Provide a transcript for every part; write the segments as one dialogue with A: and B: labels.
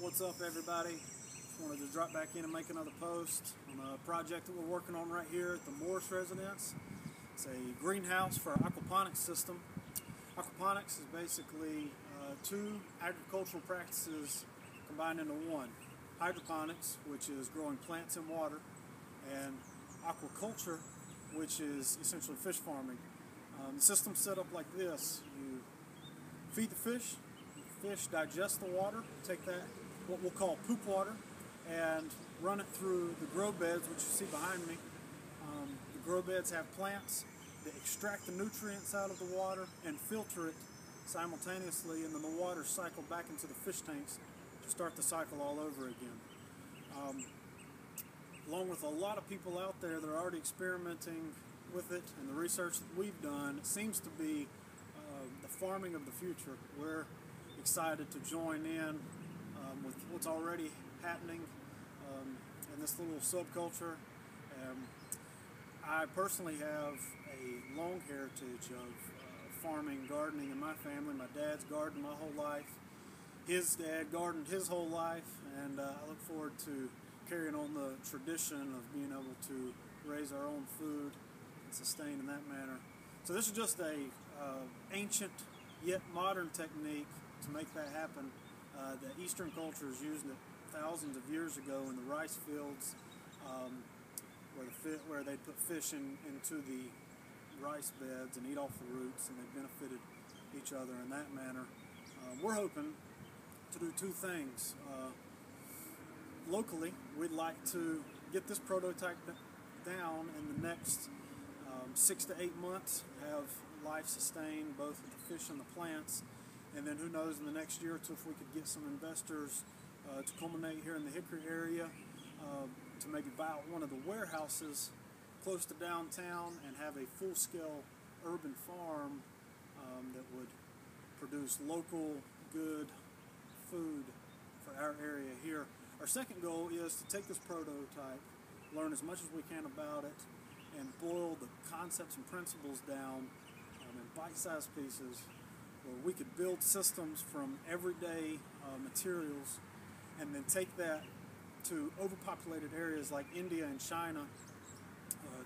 A: What's up, everybody? Just wanted to drop back in and make another post on a project that we're working on right here at the Morris residence. It's a greenhouse for our aquaponics system. Aquaponics is basically two agricultural practices combined into one. Hydroponics, which is growing plants in water, and aquaculture, which is essentially fish farming. The system's set up like this. You feed the fish digest the water, take that, what we'll call poop water, and run it through the grow beds, which you see behind me. The grow beds have plants that extract the nutrients out of the water and filter it simultaneously, and then the water cycle back into the fish tanks to start the cycle all over again. Along with a lot of people out there that are already experimenting with it, and the research that we've done, it seems to be the farming of the future. We're excited to join in with what's already happening in this little subculture. I personally have a long heritage of farming, gardening in my family. My dad's gardened my whole life. His dad gardened his whole life, and I look forward to carrying on the tradition of being able to raise our own food and sustain in that manner. So this is just a ancient yet modern technique to make that happen. The Eastern cultures used it thousands of years ago in the rice fields, where they put fish into the rice beds and eat off the roots, and they benefited each other in that manner. We're hoping to do two things. Locally, we'd like to get this prototype down in the next 6 to 8 months, have life sustained both with the fish and the plants, and then who knows, in the next year or two, if we could get some investors to culminate here in the Hickory area, to maybe buy out one of the warehouses close to downtown and have a full-scale urban farm that would produce local, good food for our area here. Our second goal is to take this prototype, learn as much as we can about it, and boil the concepts and principles down in bite-sized pieces, where we could build systems from everyday materials and then take that to overpopulated areas like India and China,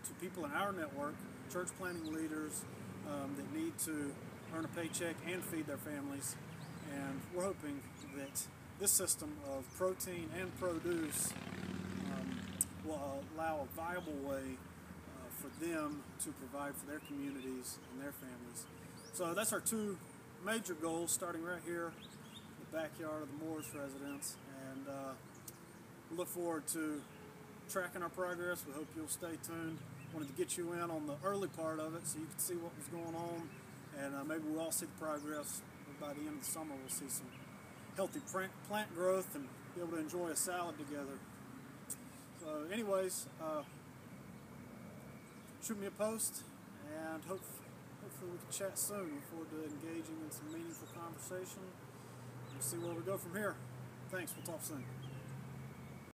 A: to people in our network, church planting leaders that need to earn a paycheck and feed their families. And we're hoping that this system of protein and produce will allow a viable way for them to provide for their communities and their families. So that's our two major goals, starting right here in the backyard of the Morris residence, and we look forward to tracking our progress. We hope you'll stay tuned. Wanted to get you in on the early part of it so you could see what was going on, and maybe we'll all see the progress. By the end of the summer, we'll see some healthy plant growth and be able to enjoy a salad together. So anyways, shoot me a post, and hopefully we can chat soon. Look forward to engaging in some meaningful conversation. We'll see where we go from here. Thanks, we'll talk soon.